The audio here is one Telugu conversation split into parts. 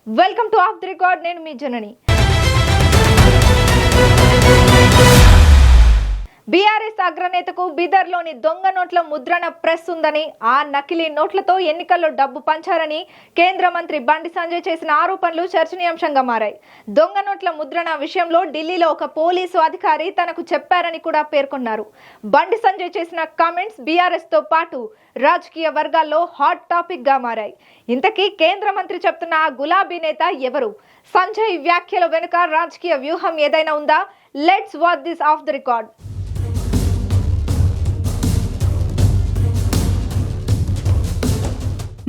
Welcome to of the record. నేను మీ జనని. బీఆర్ఎస్ అగ్రనేతకు బీదర్లోని దొంగ నోట్ల ముద్రణ ప్రెస్ ఉందని, ఆ నకిలీ నోట్లతో ఎన్నికల్లో డబ్బు పంచారని కేంద్ర మంత్రి బండి సంజయ్ చేసిన ఆరోపణలు చర్చనీయాంశంగా మారాయి. దొంగ నోట్ల ముద్రణ విషయంలో ఢిల్లీలో ఒక పోలీసు అధికారి తనకు చెప్పారని కూడా పేర్కొన్నారు. బండి సంజయ్ చేసిన కామెంట్స్ బీఆర్ఎస్ తో పాటు రాజకీయ వర్గాల్లో హాట్ టాపిక్ గా మారాయి. ఇంతకీ కేంద్ర మంత్రి చెప్తున్న ఆ గులాబీ నేత ఎవరు? సంజయ్ వ్యాఖ్యల వెనుక రాజకీయ వ్యూహం ఏదైనా ఉందా? Let's watch this of the record.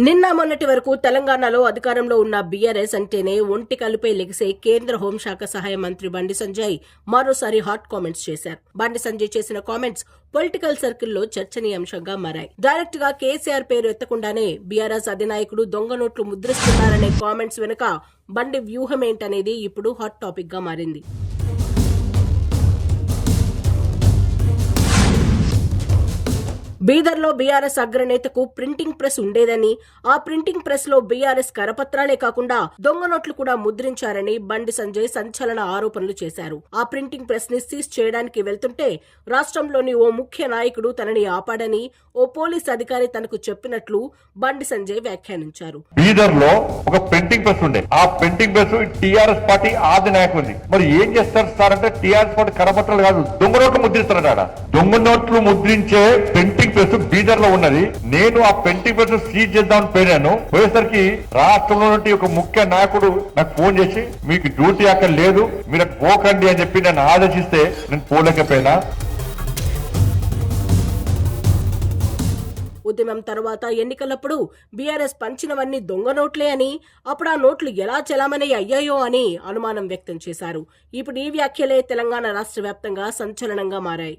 నిన్న మొన్నటి వరకు తెలంగాణలో అధికారంలో ఉన్న బీఆర్ఎస్ అంటేనే ఒంటి కలుపై లెగిసే కేంద్ర హోంశాఖ సహాయ మంత్రి బండి సంజయ్ మరోసారి హాట్ కామెంట్స్ చేశారు. బండి సంజయ్ చేసిన కామెంట్స్ పొలిటికల్ సర్కిల్లో చర్చనీయాంశంగా మారాయి. డైరెక్ట్ గా కేసీఆర్ పేరు ఎత్తకుండానే బీఆర్ఎస్ అధినాయకుడు దొంగ నోట్లు ముద్రిస్తున్నారనే కామెంట్స్ వెనుక బండి వ్యూహం ఏంటనేది ఇప్పుడు హాట్ టాపిక్ గా మారింది. బీదర్లో బీఆర్ఎస్ అగ్రనేతకు ప్రింటింగ్ ప్రెస్ ఉండేదని, ఆ ప్రింటింగ్ ప్రెస్ లో బీఆర్ఎస్ కరపత్రాలే కాకుండా దొంగ నోట్లు కూడా ముద్రించారని బండి సంజయ్ సంచలన ఆరోపణలు చేశారు. ఆ ప్రింటింగ్ ప్రెస్ ని సీజ్ చేయడానికి వెళ్తుంటే రాష్ట్రంలోని ఓ ముఖ్య నాయకుడు తనని ఆపాడని ఓ పోలీస్ అధికారి తనకు చెప్పినట్లు బండి సంజయ్ వ్యాఖ్యానించారు. బీదర్ లో ఒక ప్రింటింగ్ ప్రెస్ ఉండే, ఆ ప్రింటింగ్ ప్రెస్ టీఆర్ఎస్ పార్టీ ఆది నాయకుడు ఉంది. మరి ఏం చేస్తారు సార్ అంటే టీఆర్ఎస్ పార్టీ కరపత్రాలు కాదు, దొంగ నోట్లు ముద్రిస్తున్నాడు. దొంగ నోట్లు ముద్రించే ప్రింటింగ్ ప్రెస్ బీదర్ లో ఉన్నది. నేను ఆ ప్రింటింగ్ ప్రెస్ సీజ్ చేద్దామని పోయినాను. పోయేసరికి రాష్ట్రంలో నుండి ఒక ముఖ్య నాయకుడు నాకు ఫోన్ చేసి, మీకు డ్యూటీ అక్కడ లేదు, మీరు పోకండి అని చెప్పి నన్ను ఆదేశిస్తే నేను పోలేకపోయినా. ఉద్యమం తర్వాత ఎన్నికలప్పుడు బీఆర్ఎస్ పంచినవన్నీ దొంగ నోట్లే అని, అప్పుడు ఆ నోట్లు ఎలా చెలామణి అయ్యాయో అని అనుమానం వ్యక్తం చేశారు. ఇప్పుడు ఈ వ్యాఖ్యలే తెలంగాణ రాష్ట్ర వ్యాప్తంగా సంచలనంగా మారాయి.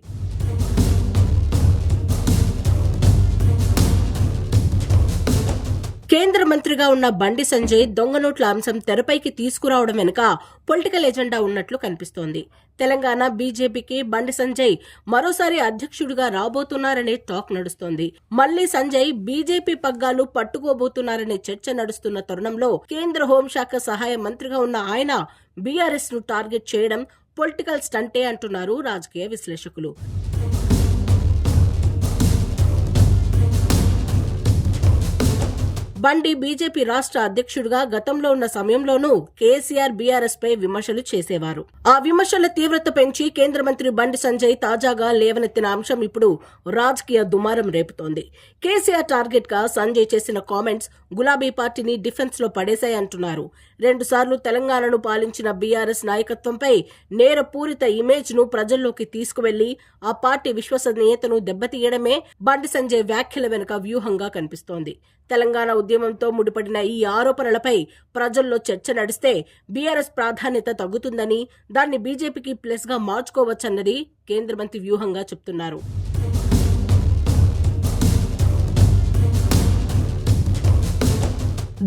కేంద్ర మంత్రిగా ఉన్న బండి సంజయ్ దొంగ నోట్ల అంశం తెరపైకి తీసుకురావడం వెనుక పొలిటికల్ ఎజెండా ఉన్నట్లు కనిపిస్తోంది. తెలంగాణ బీజేపీకి బండి సంజయ్ మరోసారి అధ్యక్షుడిగా రాబోతున్నారనే టాక్ నడుస్తోంది. మళ్లీ సంజయ్ బీజేపీ పగ్గాలు పట్టుకోబోతున్నారనే చర్చ నడుస్తున్న తరుణంలో కేంద్ర హోంశాఖ సహాయ మంత్రిగా ఉన్న ఆయన బీఆర్ఎస్ ను టార్గెట్ చేయడం పొలిటికల్ స్టంటే అంటున్నారు రాజకీయ విశ్లేషకులు. బండి బీజేపీ రాష్ట్ర అధ్యక్షుడిగా గతంలో ఉన్న సమయంలోనూ కేసీఆర్ బీఆర్ఎస్ పై విమర్శలు చేసేవారు. ఆ విమర్శల తీవ్రత పెంచి కేంద్ర మంత్రి బండి సంజయ్ తాజాగా లేవనెత్తిన అంశం ఇప్పుడు రాజకీయ దుమారం రేపుతోంది. కేసీఆర్ టార్గెట్ గా సంజయ్ చేసిన కామెంట్స్ గులాబీ పార్టీని డిఫెన్స్ లో పడేశాయంటున్నారు. 2 సార్లు తెలంగాణను పాలించిన బీఆర్ఎస్ నాయకత్వంపై నేరపూరిత ఇమేజ్ ను ప్రజల్లోకి తీసుకువెళ్లి ఆ పార్టీ విశ్వసనీయతను దెబ్బతీయడమే బండి సంజయ్ వ్యాఖ్యల వెనుక వ్యూహంగా కనిపిస్తోంది. తెలంగాణ ఉద్యమంతో ముడిపడిన ఈ ఆరోపణలపై ప్రజల్లో చర్చ నడిస్తే బీఆర్ఎస్ ప్రాధాన్యత తగ్గుతుందని, దాన్ని బీజేపీకి ప్లస్ గా మార్చుకోవచ్చన్నది కేంద్ర మంత్రి వ్యూహంగా చెప్తున్నారు.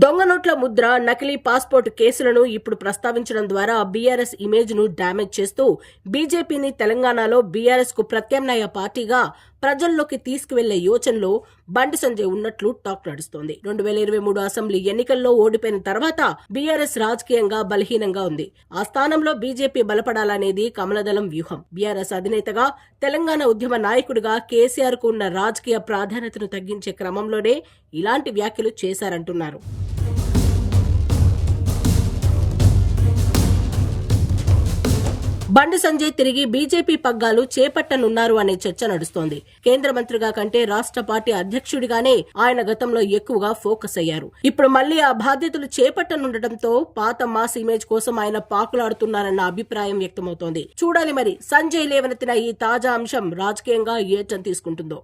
దొంగ నోట్ల ముద్ర, నకిలీ పాస్పోర్ట్ కేసులను ఇప్పుడు ప్రస్తావించడం ద్వారా బీఆర్ఎస్ ఇమేజ్ ను డ్యామేజ్ చేస్తూ బీజేపీని తెలంగాణలో బీఆర్ఎస్ కు ప్రత్యామ్నాయ పార్టీగా ప్రజల్లోకి తీసుకువెళ్లే యోచనలో బండి సంజయ్ ఉన్నట్లు టాక్ నడుస్తోంది. 2023 అసెంబ్లీ ఎన్నికల్లో ఓడిపోయిన తర్వాత బీఆర్ఎస్ రాజకీయంగా బలహీనంగా ఉంది. ఆ స్థానంలో బీజేపీ బలపడాలనేది కమలదళం వ్యూహం. బీఆర్ఎస్ అధినేతగా, తెలంగాణ ఉద్యమ నాయకుడిగా కేసీఆర్ కు ఉన్న రాజకీయ ప్రాధాన్యతను తగ్గించే క్రమంలోనే ఇలాంటి వ్యాఖ్యలు చేశారంటున్నారు. బండి సంజయ్ తిరిగి బీజేపీ పగ్గాలు చేపట్టనున్నారు అనే చర్చ నడుస్తోంది. కేంద్ర మంత్రిగా కంటే రాష్ట్ర పార్టీ అధ్యక్షుడిగానే ఆయన గతంలో ఎక్కువగా ఫోకస్ అయ్యారు. ఇప్పుడు మళ్లీ ఆ బాధ్యతలు చేపట్టనుండటంతో పాత మాస్ ఇమేజ్ కోసం ఆయన పాకులాడుతున్నారన్న అభిప్రాయం వ్యక్తమవుతోంది. చూడాలి మరి సంజయ్ లేవనెత్తిన ఈ తాజా అంశం రాజకీయంగా ఏ టర్న్ తీసుకుంటుందో.